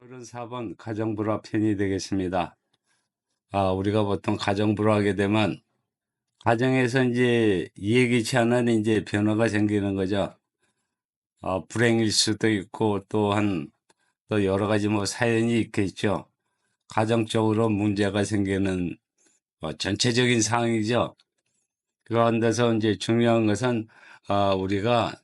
34번 가정불화 편이 되겠습니다. 우리가 보통 가정불화하게 되면 가정에서 이제 예기치 않은 이제 변화가 생기는 거죠. 불행일 수도 있고 또한 또 여러 가지 뭐 사연이 있겠죠. 가정적으로 문제가 생기는 전체적인 상황이죠. 그런 데서 이제 중요한 것은 우리가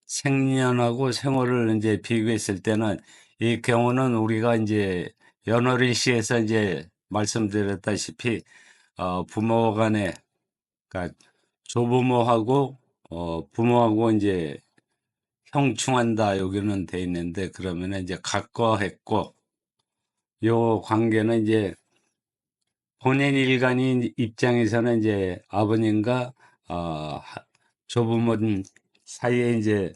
생년하고 생월을 이제 비교했을 때는 이 경우는 우리가 이제 연월일시에서 이제 말씀드렸다시피 부모 간에 그러니까 조부모하고 부모하고 이제 형충한다 여기는 돼 있는데 그러면은 이제 각거했고 요 관계는 이제 본인 일간인 입장에서는 이제 아버님과 조부모 사이에 이제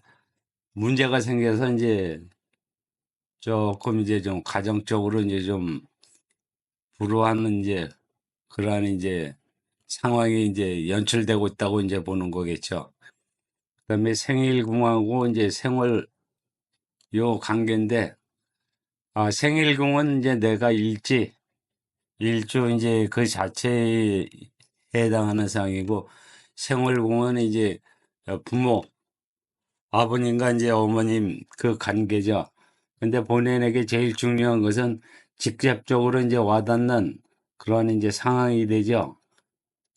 문제가 생겨서 이제 조금 이제 좀 가정적으로 이제 좀 불우한 이제 그러한 이제 상황이 이제 연출되고 있다고 이제 보는 거겠죠. 그다음에 생일궁하고 이제 생월 요 관계인데 생일궁은 이제 내가 일주 이제 그 자체에 해당하는 상황이고 생월궁은 이제 부모 아버님과 이제 어머님 그 관계죠. 근데 본인에게 제일 중요한 것은 직접적으로 이제 와닿는 그런 이제 상황이 되죠.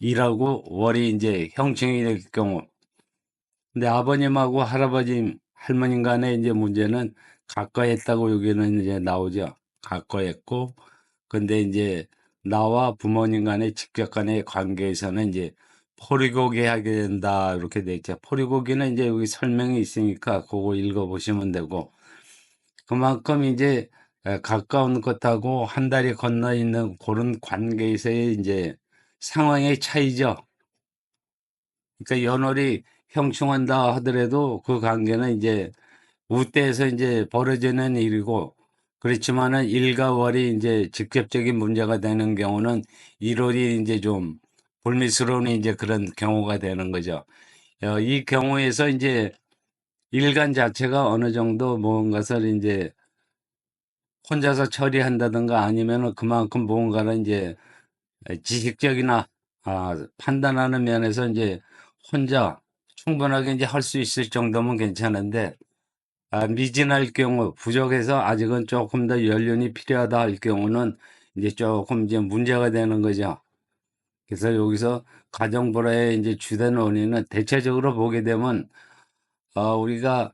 일하고 월이 이제 형충이 될 경우. 근데 아버님하고 할아버지, 할머님 간의 이제 문제는 각거했다고 여기는 이제 나오죠. 각거했고, 근데 이제 나와 부모님 간의 직접 간의 관계에서는 이제 포리고개 하게 된다. 이렇게 돼 있죠. 포리고기는 이제 여기 설명이 있으니까 그거 읽어보시면 되고, 그만큼 이제 가까운 것하고 한 달이 건너 있는 그런 관계에서의 이제 상황의 차이죠. 그러니까 연월이 형충한다 하더라도 그 관계는 이제 우때에서 이제 벌어지는 일이고 그렇지만은 일과 월이 이제 직접적인 문제가 되는 경우는 일월이 이제 좀 불미스러운 이제 그런 경우가 되는 거죠. 이 경우에서 이제 일간 자체가 어느 정도 무언가를 이제 혼자서 처리한다든가 아니면은 그만큼 무언가를 이제 지식적이나 판단하는 면에서 이제 혼자 충분하게 이제 할 수 있을 정도면 괜찮은데 미진할 경우 부족해서 아직은 조금 더 연륜이 필요하다 할 경우는 이제 조금 이제 문제가 되는 거죠. 그래서 여기서 가정불화의 이제 주된 원인은 대체적으로 보게 되면 우리가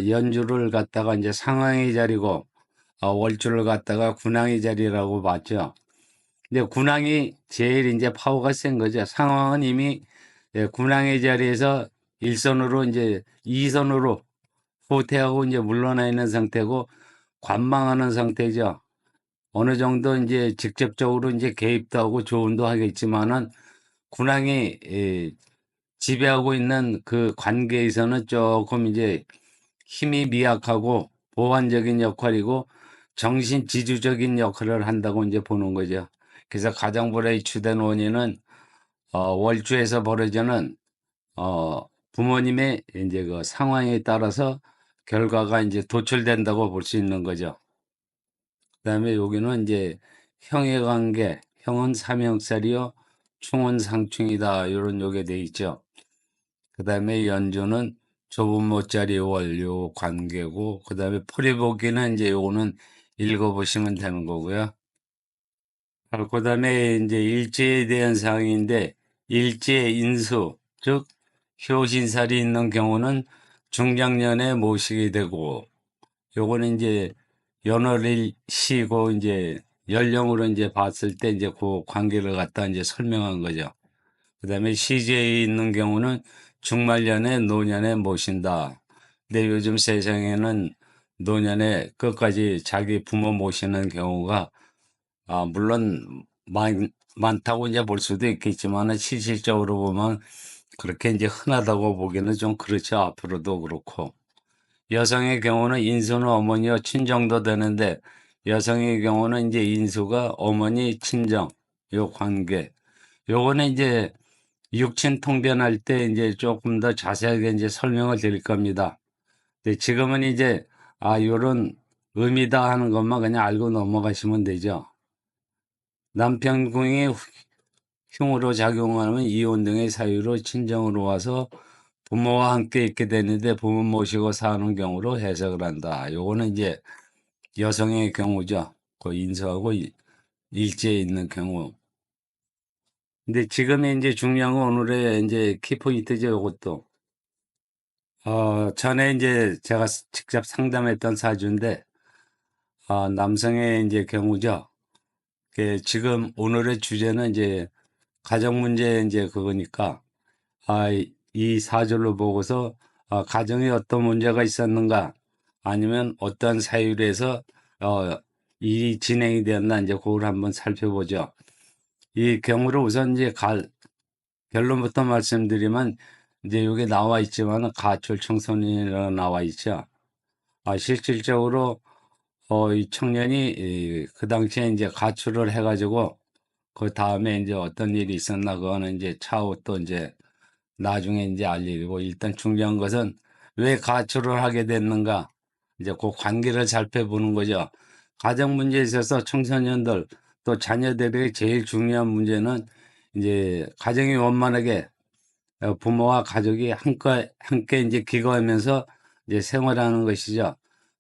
연주를 갖다가 이제 상황의 자리고 월주를 갖다가 군항의 자리라고 봤죠. 근데 군항이 제일 이제 파워가 센 거죠. 상황은 이미 군항의 자리에서 일선으로 이제 이선으로 후퇴하고 이제 물러나 있는 상태고 관망하는 상태죠. 어느 정도 이제 직접적으로 이제 개입도 하고 조언도 하겠지만은 군항이 지배하고 있는 그 관계에서는 조금 이제 힘이 미약하고 보완적인 역할이고 정신 지주적인 역할을 한다고 이제 보는 거죠. 그래서 가정불화의 주된 원인은 월주에서 벌어지는 부모님의 이제 그 상황에 따라서 결과가 이제 도출된다고 볼 수 있는 거죠. 그다음에 여기는 이제 형의 관계, 형은 삼형살이요, 충은 상충이다 이런 요게 돼 있죠. 그다음에 연주는 조부모짜리 월요 관계고 그다음에 풀이보기는 이제 요거는 읽어보시면 되는 거고요. 그다음에 이제 일제에 대한 사항인데 일제 인수 즉 효신살이 있는 경우는 중장년에 모시게 되고 요거는 이제 연월일 시고 이제 연령으로 이제 봤을 때 이제 그 관계를 갖다 이제 설명한 거죠. 그다음에 시제에 있는 경우는 중말년에 노년에 모신다. 근데 요즘 세상에는 노년에 끝까지 자기 부모 모시는 경우가 물론 많다고 이제 볼 수도 있겠지만 실질적으로 보면 그렇게 이제 흔하다고 보기는 좀 그렇죠. 앞으로도 그렇고. 여성의 경우는 인수는 어머니와 친정도 되는데 여성의 경우는 이제 인수가 어머니 친정 요 관계. 요거는 이제 육친 통변할 때 이제 조금 더 자세하게 이제 설명을 드릴 겁니다. 근데 지금은 이제 요런 의미다 하는 것만 그냥 알고 넘어가시면 되죠. 남편궁이 흉으로 작용하면 이혼 등의 사유로 친정으로 와서 부모와 함께 있게 되는데 부모 모시고 사는 경우로 해석을 한다. 요거는 이제 여성의 경우죠. 그 인서하고 일제에 있는 경우. 근데 지금의 이제 중요한 건 오늘의 이제 키포인트죠. 요것도. 전에 이제 제가 직접 상담했던 사주인데, 남성의 이제 경우죠. 지금 오늘의 주제는 이제 가정 문제 이제 그거니까, 이 사주를 보고서, 가정에 어떤 문제가 있었는가, 아니면 어떤 사유로 해서, 일이 진행이 되었나, 이제 그걸 한번 살펴보죠. 이 경우를 우선 이제 결론부터 말씀드리면, 이제 여기 나와 있지만은 가출 청소년이라고 나와 있죠. 실질적으로, 이 청년이, 그 당시에 이제 가출을 해가지고, 그 다음에 이제 어떤 일이 있었나, 그거는 이제 차후 또 이제 나중에 이제 알 일이고, 일단 중요한 것은 왜 가출을 하게 됐는가, 이제 그 관계를 살펴보는 거죠. 가정 문제에 있어서 청소년들 또 자녀들의 제일 중요한 문제는 이제 가정이 원만하게 부모와 가족이 함께 이제 기거하면서 이제 생활하는 것이죠.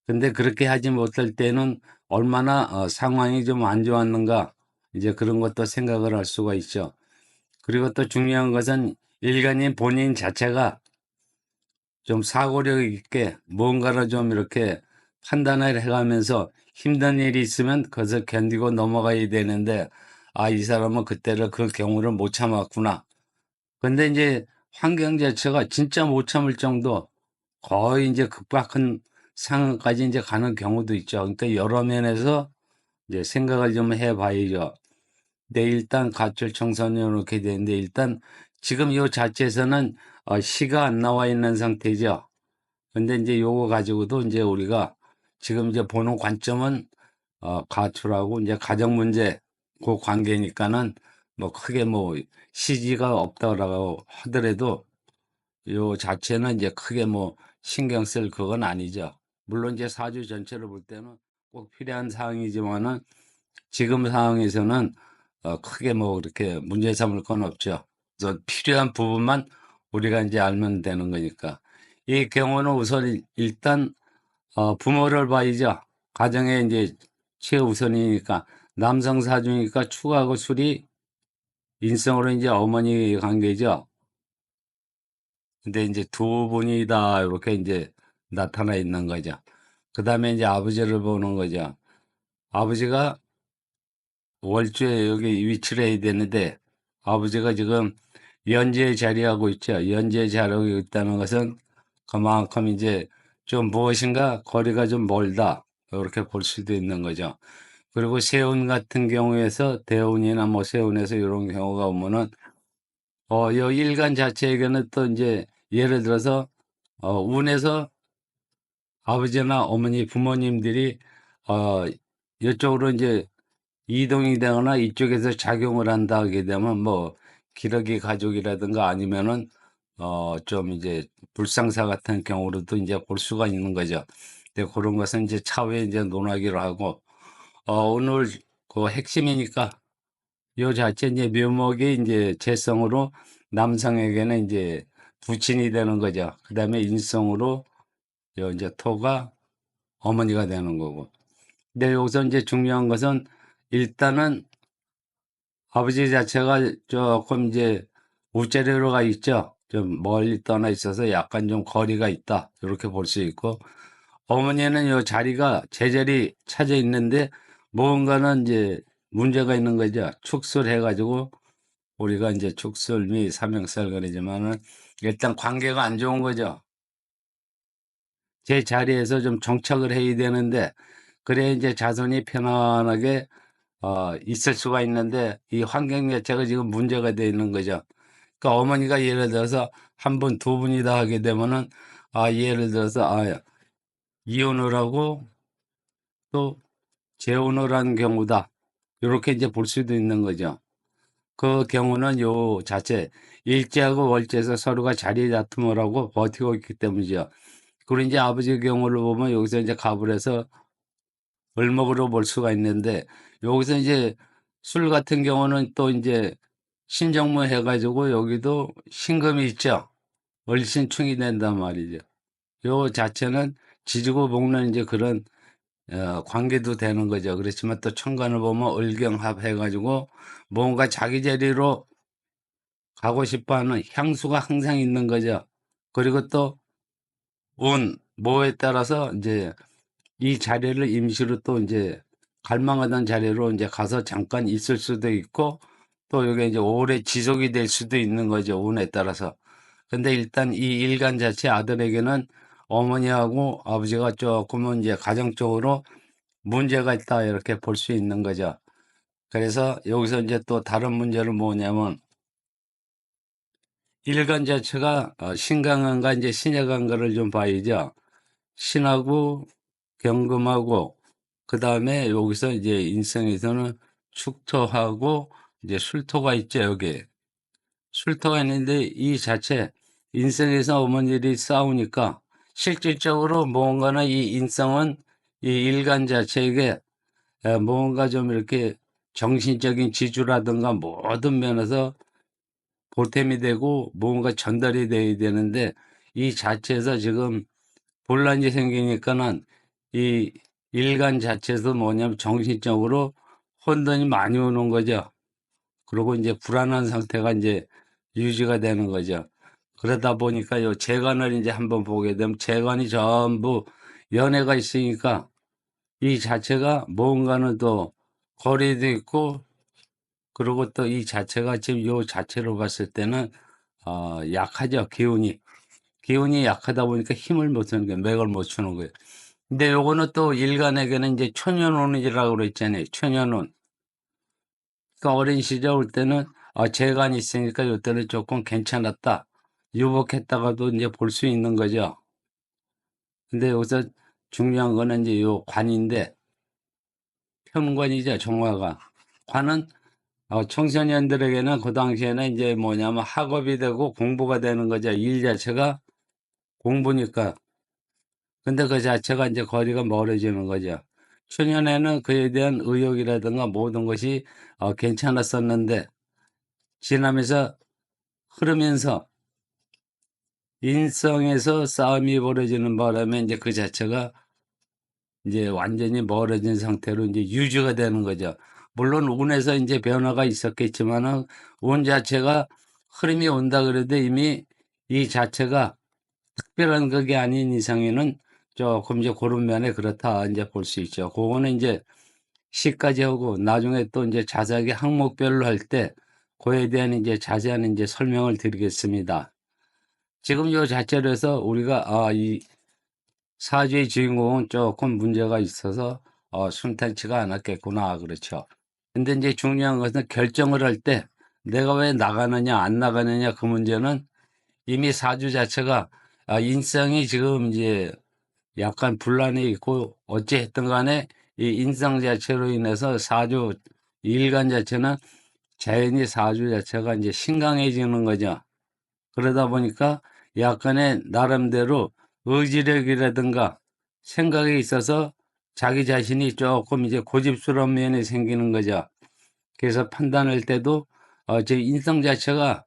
근데 그렇게 하지 못할 때는 얼마나 상황이 좀 안 좋았는가, 이제 그런 것도 생각을 할 수가 있죠. 그리고 또 중요한 것은 일간인 본인 자체가 좀 사고력 있게 뭔가를 좀 이렇게 판단을 해가면서 힘든 일이 있으면 그것을 견디고 넘어가야 되는데, 이 사람은 그때를 그 경우를 못 참았구나. 근데 이제 환경 자체가 진짜 못 참을 정도 거의 이제 극박한 상황까지 이제 가는 경우도 있죠. 그러니까 여러 면에서 이제 생각을 좀 해봐야죠. 근데 일단 가출 청소년 이렇게 되는데 일단 지금 이 자체에서는 시가 안 나와 있는 상태죠. 근데 이제 요거 가지고도 이제 우리가 지금 이제 보는 관점은 가출하고 이제 가정 문제 그 관계니까는 뭐 크게 뭐 시지가 없다라고 하더라도 요 자체는 이제 크게 뭐 신경 쓸 그건 아니죠. 물론 이제 사주 전체를 볼 때는 꼭 필요한 사항이지만은 지금 상황에서는 크게 뭐 그렇게 문제 삼을 건 없죠. 그래서 필요한 부분만 우리가 이제 알면 되는 거니까. 이 경우는 우선 일단 부모를 봐야죠. 가정에 이제 최우선이니까 남성 사주니까 축하하고 술이 인성으로 이제 어머니 관계죠. 근데 이제 두 분이 다 이렇게 이제 나타나 있는 거죠. 그 다음에 이제 아버지를 보는 거죠. 아버지가 월주에 여기 위치를 해야 되는데 아버지가 지금 연지에 자리하고 있죠. 연지에 자리하고 있다는 것은 그만큼 이제 좀 무엇인가 거리가 좀 멀다. 이렇게 볼 수도 있는 거죠. 그리고 세운 같은 경우에서 대운이나 뭐 세운에서 이런 경우가 오면은 이 일간 자체에게는 또 이제 예를 들어서 운에서 아버지나 어머니 부모님들이 어 이쪽으로 이제 이동이 되거나 이쪽에서 작용을 한다 하게 되면 뭐 기러기 가족이라든가 아니면은 좀 이제 불상사 같은 경우로도 이제 볼 수가 있는 거죠. 근데 그런 것은 이제 차후에 이제 논하기로 하고 오늘 그 핵심이니까 요 자체 이제 묘목이 이제 재성으로 남성에게는 이제 부친이 되는 거죠. 그다음에 인성으로 요 이제 토가 어머니가 되는 거고. 근데 여기서 이제 중요한 것은 일단은 아버지 자체가 조금 이제 우째리로 가 있죠. 좀 멀리 떠나 있어서 약간 좀 거리가 있다. 이렇게 볼 수 있고, 어머니는 요 자리가 제자리 찾아 있는데 뭔가는 이제 문제가 있는 거죠. 축술해가지고 우리가 이제 축술 및 삼형살 그러지만은 일단 관계가 안 좋은 거죠. 제 자리에서 좀 정착을 해야 되는데 그래 이제 자손이 편안하게 있을 수가 있는데 이 환경 자체가 지금 문제가 되어 있는 거죠. 그러니까 어머니가 예를 들어서 한 분, 두 분이다 하게 되면은 예를 들어서 이혼을 하고 또 재혼을 한 경우다. 이렇게 이제 볼 수도 있는 거죠. 그 경우는 요 자체 일제하고 월제에서 서로가 자리 다툼을 하고 버티고 있기 때문이죠. 그리고 이제 아버지의 경우를 보면 여기서 이제 갑을 해서 을목으로 볼 수가 있는데, 여기서 이제 술 같은 경우는 또 이제 신정무 해가지고 여기도 신금이 있죠. 을신충이 된단 말이죠. 요 자체는 지지고 볶는 이제 그런 관계도 되는 거죠. 그렇지만 또 천간을 보면 을경합 해가지고 뭔가 자기 자리로 가고 싶어 하는 향수가 항상 있는 거죠. 그리고 또 뭐에 따라서 이제 이 자리를 임시로 또 이제 갈망하던 자리로 이제 가서 잠깐 있을 수도 있고 또 이게 이제 오래 지속이 될 수도 있는 거죠. 운에 따라서. 근데 일단 이 일간 자체 아들에게는 어머니하고 아버지가 조금은 이제 가정적으로 문제가 있다 이렇게 볼 수 있는 거죠. 그래서 여기서 이제 또 다른 문제는 뭐냐면 일간 자체가 신강한가 이제 신약한가를 좀 봐야죠. 신하고 경금하고 그 다음에 여기서 이제 인성에서는 축토하고 이제 술토가 있죠. 여기 술토가 있는데 이 자체 인성에서 어머니들이 싸우니까 실질적으로 뭔가는 이 인성은 이 일간 자체에게 뭔가 좀 이렇게 정신적인 지주라든가 모든 면에서 보탬이 되고 뭔가 전달이 돼야 되는데 이 자체에서 지금 혼란이 생기니까는 이 일간 자체에서 뭐냐면 정신적으로 혼돈이 많이 오는 거죠. 그리고 이제 불안한 상태가 이제 유지가 되는 거죠. 그러다 보니까 요 재관을 이제 한번 보게 되면 재관이 전부 연애가 있으니까 이 자체가 뭔가는 또 거리도 있고 그리고 또 이 자체가 지금 요 자체로 봤을 때는 약하죠. 기운이 약하다 보니까 힘을 못 쓰는 거예요. 맥을 못 추는 거예요. 근데 요거는 또 일간에게는 이제 천연운이라고 그랬잖아요. 천연운. 그러니까 어린 시절 올 때는 재간이 있으니까 요때는 조금 괜찮았다. 유복했다가도 이제 볼 수 있는 거죠. 근데 여기서 중요한 거는 이제 요 관인데 편관이죠. 정화가. 관은 청소년들에게는 그 당시에는 이제 뭐냐면 학업이 되고 공부가 되는 거죠. 일 자체가 공부니까. 근데 그 자체가 이제 거리가 멀어지는 거죠. 초년에는 그에 대한 의욕이라든가 모든 것이 괜찮았었는데 지나면서 흐르면서 인성에서 싸움이 벌어지는 바람에 이제 그 자체가 이제 완전히 멀어진 상태로 이제 유지가 되는 거죠. 물론 운에서 이제 변화가 있었겠지만은 운 자체가 흐름이 온다 그래도 이미 이 자체가 특별한 그게 아닌 이상에는 조금 이제 그런 면에 그렇다 이제 볼 수 있죠. 그거는 이제 시까지 하고 나중에 또 이제 자세하게 항목별로 할 때 그에 대한 이제 자세한 이제 설명을 드리겠습니다. 지금 요 자체로 해서 우리가 이 사주의 주인공은 조금 문제가 있어서 순탄치가 않았겠구나 그렇죠. 근데 이제 중요한 것은 결정을 할 때 내가 왜 나가느냐 안 나가느냐 그 문제는 이미 사주 자체가 인성이 지금 이제 약간 분란이 있고 어찌했든 간에 이 인성 자체로 인해서 사주 일간 자체는 자연히 사주 자체가 이제 신강해지는 거죠. 그러다 보니까 약간의 나름대로 의지력이라든가 생각에 있어서 자기 자신이 조금 이제 고집스러운 면이 생기는 거죠. 그래서 판단할 때도 제 인성 자체가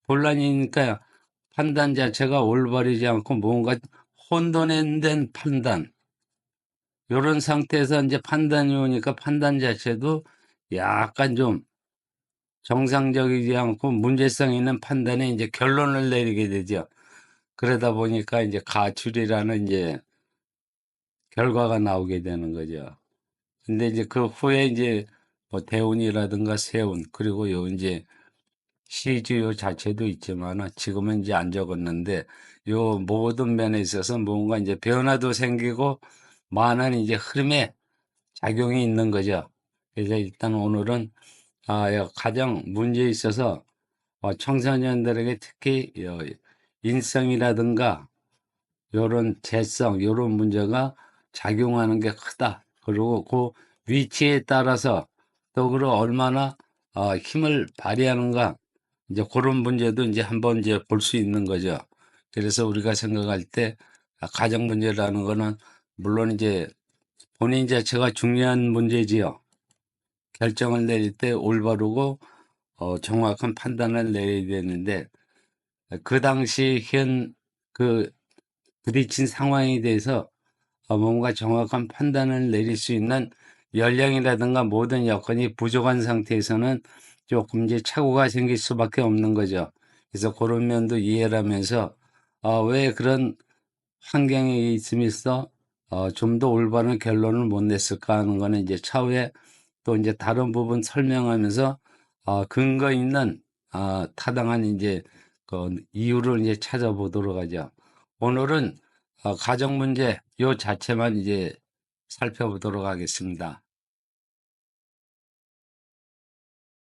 혼란이니까 판단 자체가 올바르지 않고 뭔가 혼돈된 판단 요런 상태에서 이제 판단이 오니까 판단 자체도 약간 좀 정상적이지 않고 문제성 있는 판단에 이제 결론을 내리게 되죠. 그러다 보니까 이제 가출이라는 이제 결과가 나오게 되는 거죠. 근데 이제 그 후에 이제 뭐 대운이라든가 세운 그리고 요 이제 시주요 자체도 있지만은 지금은 이제 안 적었는데 요 모든 면에 있어서 뭔가 이제 변화도 생기고 많은 이제 흐름에 작용이 있는 거죠. 그래서 일단 오늘은 가장 문제에 있어서 청소년들에게 특히 인성이라든가 요런 재성 요런 문제가 작용하는 게 크다. 그리고 그 위치에 따라서 또 그리고 얼마나 힘을 발휘하는가 이제 그런 문제도 이제 한번 이제 볼 수 있는 거죠. 그래서 우리가 생각할 때 가정 문제라는 거는 물론 이제 본인 자체가 중요한 문제지요. 결정을 내릴 때 올바르고 정확한 판단을 내려야 되는데 그 당시 그 부딪힌 상황에 대해서 뭔가 정확한 판단을 내릴 수 있는 연령이라든가 모든 여건이 부족한 상태에서는 조금 이제 착오가 생길 수밖에 없는 거죠. 그래서 그런 면도 이해를 하면서 왜 그런 환경에 있으면서 좀 더 올바른 결론을 못 냈을까 하는 거는 이제 차후에 또 이제 다른 부분 설명하면서 근거 있는 타당한 이제 그 이유를 이제 찾아보도록 하죠. 오늘은 가정 문제 요 자체만 이제 살펴보도록 하겠습니다.